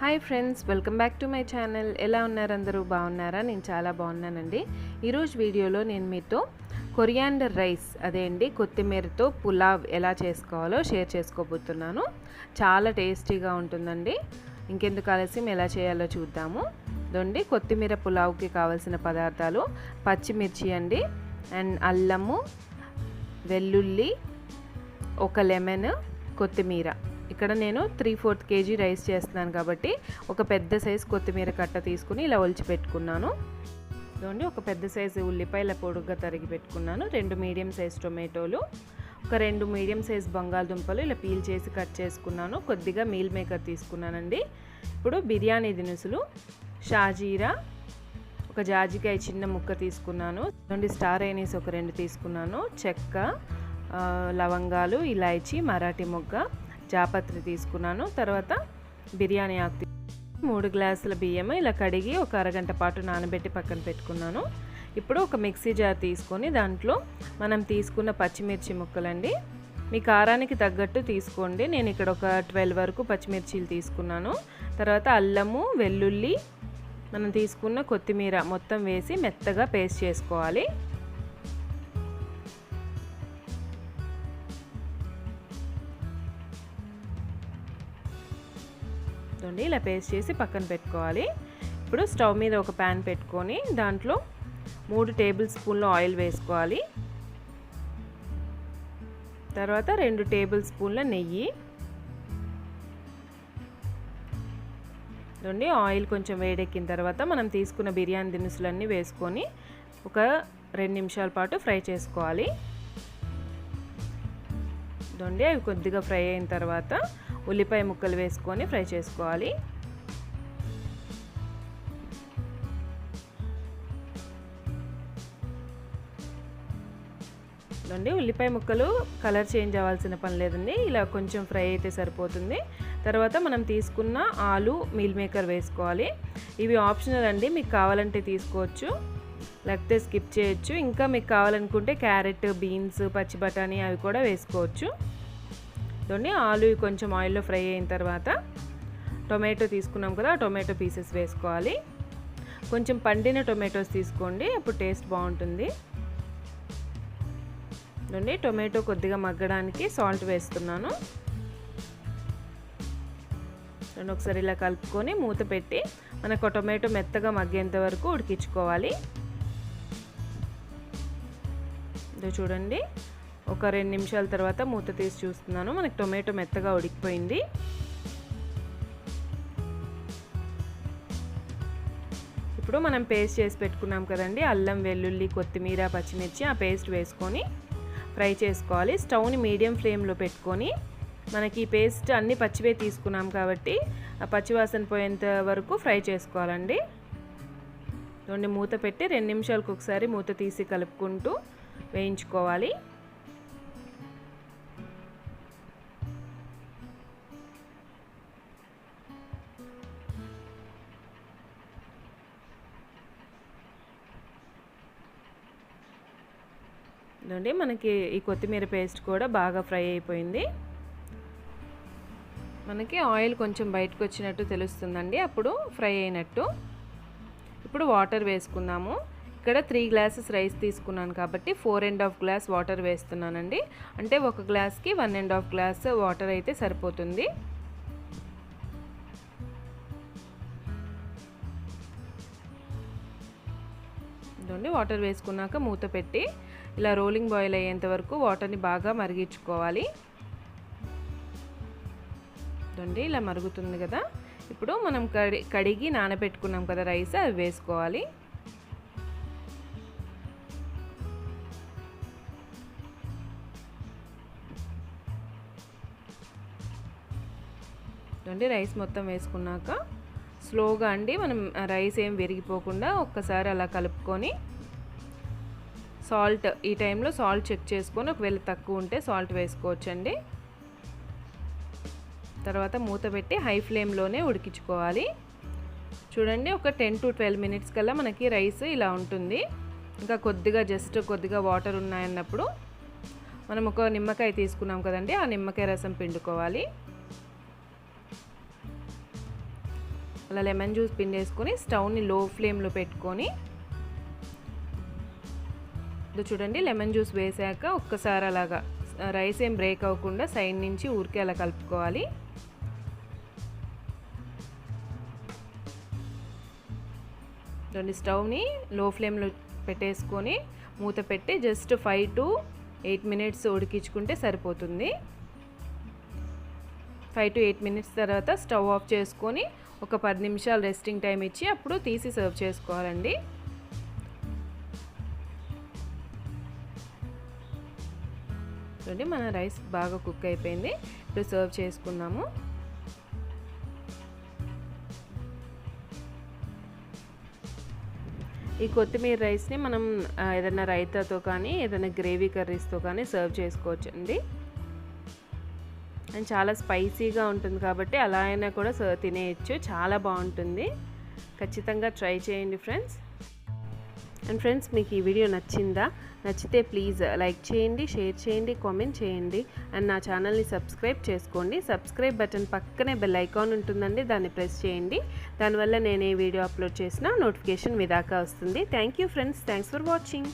Hi friends, welcome back to my channel. ఎలా ఉన్నారు అందరూ? బాగున్నారా? నేను చాలా బాగున్నానండి. ఈరోజు వీడియోలో నేను మీతో కొరియాండర్ రైస్ అదే అండి కొత్తిమీరతో పులావ్ ఎలా చేసుకోవాలో షేర్ చేసుకోబోతున్నాను. చాలా టేస్టీగా ఉంటుందండి. ఇంకెందుకు ఆలస్యం, ఎలా చేయాలో చూద్దాము. ఇదండి కొత్తిమీర పులావ్కి కావాల్సిన పదార్థాలు: పచ్చిమిర్చి అండి, అండ్ అల్లము, వెల్లుల్లి, ఒక లెమన్, కొత్తిమీర. ఇక్కడ నేను 3/4 kg రైస్ చేస్తున్నాను కాబట్టి ఒక పెద్ద సైజు కొత్తిమీర కట్ట తీసుకుని ఇలా ఒలిచి పెట్టుకున్నాను. ఇదిగోండి ఒక పెద్ద సైజు ఉల్లిపాయల పొడుగ్గా తరిగి పెట్టుకున్నాను. 2 మీడియం సైజ్ టొమాటోలు, ఒక 2 మీడియం సైజ్ బంగాళదుంపలు ఇలా పీల్ చేసి కట్ చేసుకున్నాను. కొద్దిగా మీల్ మేకర్ తీసుకున్నానండి. ఇప్పుడు బిర్యానీ దినుసులు: షాజీరా, ఒక జాజికాయ చిన్న ముక్క తీసుకున్నాను. స్టార్ ఐనీస్ ఒక 2 తీసుకున్నాను. చెక్క, లవంగాలు, ఇలాయచి, మరాఠీ మొగ్గ, జాపత్రి తీసుకున్నాను. తర్వాత బిర్యానీ ఆకు, 3 గ్లాసుల బియ్యం ఇలా కడిగి ఒక అరగంట పాటు నానబెట్టి పక్కన పెట్టుకున్నాను. ఇప్పుడు ఒక మిక్సీ జార్ తీసుకొని దాంట్లో మనం తీసుకున్న పచ్చిమిర్చి ముక్కలండి, మీ కారానికి తగ్గట్టు తీసుకోండి. నేను ఇక్కడ ఒక 12 వరకు పచ్చిమిర్చీలు తీసుకున్నాను. తర్వాత అల్లము, వెల్లుల్లి, మనం తీసుకున్న కొత్తిమీర మొత్తం వేసి మెత్తగా పేస్ట్ చేసుకోవాలి. ఇలా పేస్ట్ చేసి పక్కన పెట్టుకోవాలి. ఇప్పుడు స్టవ్ మీద ఒక ప్యాన్ పెట్టుకొని దాంట్లో 3 టేబుల్ స్పూన్ల ఆయిల్ వేసుకోవాలి. తర్వాత 2 టేబుల్ స్పూన్ల నెయ్యి. ఆయిల్ కొంచెం వేడెక్కిన తర్వాత మనం తీసుకున్న బిర్యానీ దినుసులన్నీ వేసుకొని ఒక 2 నిమిషాల పాటు ఫ్రై చేసుకోవాలి. అవి కొద్దిగా ఫ్రై అయిన తర్వాత ఉల్లిపాయ ముక్కలు వేసుకొని ఫ్రై చేసుకోవాలి. ఉల్లిపాయ ముక్కలు కలర్ చేంజ్ అవ్వాల్సిన పని లేదండి, ఇలా కొంచెం ఫ్రై అయితే సరిపోతుంది. తర్వాత మనం తీసుకున్న ఆలు, మీల్ మేకర్ వేసుకోవాలి. ఇవి ఆప్షనల్ అండి, మీకు కావాలంటే తీసుకోవచ్చు లేకపోతే స్కిప్ చేయొచ్చు. ఇంకా మీకు కావాలనుకుంటే క్యారెట్, బీన్స్, పచ్చి బఠానీ అవి కూడా వేసుకోవచ్చు. ఆలు కొంచెం ఆయిల్లో ఫ్రై అయిన తర్వాత టొమాటో తీసుకున్నాం కదా, ఆ టొమాటో పీసెస్ వేసుకోవాలి. కొంచెం పండిన టొమాటోస్ తీసుకోండి, అప్పుడు టేస్ట్ బాగుంటుంది. టొమాటో కొద్దిగా మగ్గడానికి సాల్ట్ వేస్తున్నాను. ఒకసారి ఇలా కలుపుకొని మూత పెట్టి మనకు టొమాటో మెత్తగా మగ్గేంత వరకు ఉడికించుకోవాలి. చూడండి, ఒక 2 నిమిషాల తర్వాత మూత తీసి చూస్తున్నాను. మనకి టొమాటో మెత్తగా ఉడికిపోయింది. ఇప్పుడు మనం పేస్ట్ చేసి పెట్టుకున్నాం కదండి, అల్లం, వెల్లుల్లి, కొత్తిమీర, పచ్చిమిర్చి, ఆ పేస్ట్ వేసుకొని ఫ్రై చేసుకోవాలి. స్టవ్ని మీడియం ఫ్లేమ్లో పెట్టుకొని మనకి ఈ పేస్ట్ అన్ని పచ్చివే తీసుకున్నాం కాబట్టి ఆ పచ్చివాసన పోయేంత వరకు ఫ్రై చేసుకోవాలండి. మూత పెట్టి 2 నిమిషాలకు ఒకసారి మూత తీసి కలుపుకుంటూ వేయించుకోవాలి. మనకి ఈ కొత్తిమీర పేస్ట్ కూడా బాగా ఫ్రై అయిపోయింది. మనకి ఆయిల్ కొంచెం బయటకు వచ్చినట్టు తెలుస్తుందండి, అప్పుడు ఫ్రై అయినట్టు. ఇప్పుడు వాటర్ వేసుకుందాము. ఇక్కడ 3 గ్లాసెస్ రైస్ తీసుకున్నాను కాబట్టి 4.5 గ్లాస్ వాటర్ వేస్తున్నానండి. అంటే ఒక గ్లాస్కి 1.5 గ్లాస్ వాటర్ అయితే సరిపోతుంది. వాటర్ వేసుకున్నాక మూత పెట్టి ఇలా రోలింగ్ బాయిల్ అయ్యేంత వరకు వాటర్ని బాగా మరిగించుకోవాలి. ఇలా మరుగుతుంది కదా, ఇప్పుడు మనం కడిగి నానబెట్టుకున్నాం కదా రైస్, అవి వేసుకోవాలి. రైస్ మొత్తం వేసుకున్నాక స్లోగా అండి, మనం రైస్ ఏం విరిగిపోకుండా ఒక్కసారి అలా కలుపుకొని సాల్ట్, ఈ టైంలో సాల్ట్ చెక్ చేసుకొని ఒకవేళ తక్కువ ఉంటే సాల్ట్ వేసుకోవచ్చండి. తర్వాత మూత పెట్టి హై ఫ్లేమ్లోనే ఉడికించుకోవాలి. చూడండి, ఒక 10 to 12 మినిట్స్ కల్లా మనకి రైస్ ఇలా ఉంటుంది. ఇంకా కొద్దిగా వాటర్ ఉన్నాయన్నప్పుడు మనం ఒక నిమ్మకాయ తీసుకున్నాం కదండి, ఆ నిమ్మకాయ రసం పిండుకోవాలి. అలా లెమన్ జ్యూస్ పిండేసుకొని స్టవ్ని లో ఫ్లేమ్లో పెట్టుకొని ఇది చూడండి లెమన్ జ్యూస్ వేసాక ఒక్కసారి అలాగా రైస్ ఏం బ్రేక్ అవ్వకుండా సైడ్ నుంచి ఊరికే అలా కలుపుకోవాలి. చూడండి స్టవ్ని లో ఫ్లేమ్లో పెట్టేసుకొని మూత పెట్టి జస్ట్ 5 to 8 minutes ఉడికించుకుంటే సరిపోతుంది. 5 to 8 minutes తర్వాత స్టవ్ ఆఫ్ చేసుకొని ఒక 10 నిమిషాలు రెస్టింగ్ టైం ఇచ్చి అప్పుడు తీసి సర్వ్ చేసుకోవాలండి. చూడండి మన రైస్ బాగా కుక్ అయిపోయింది. ఇప్పుడు సర్వ్ చేసుకుందాము. ఈ కొత్తిమీర రైస్ని మనం ఏదైనా రైతాతో కానీ ఏదైనా గ్రేవీ కర్రీస్తో కానీ సర్వ్ చేసుకోవచ్చండి. అండ్ చాలా స్పైసీగా ఉంటుంది కాబట్టి అలా అయినా కూడా తినేయచ్చు. చాలా బాగుంటుంది. ఖచ్చితంగా ట్రై చేయండి ఫ్రెండ్స్. అండ్ ఫ్రెండ్స్ మీకు ఈ వీడియో నచ్చితే ప్లీజ్ లైక్ చేయండి, షేర్ చేయండి, కామెంట్ చేయండి. అండ్ నా ఛానల్ని సబ్స్క్రైబ్ చేసుకోండి. సబ్స్క్రైబ్ బటన్ పక్కనే బెల్ ఐకాన్ ఉంటుందండి, దాన్ని ప్రెస్ చేయండి. దానివల్ల నేను ఏ వీడియో అప్లోడ్ చేసినా నోటిఫికేషన్ మీ దాకా వస్తుంది. Thank you friends. Thanks for watching.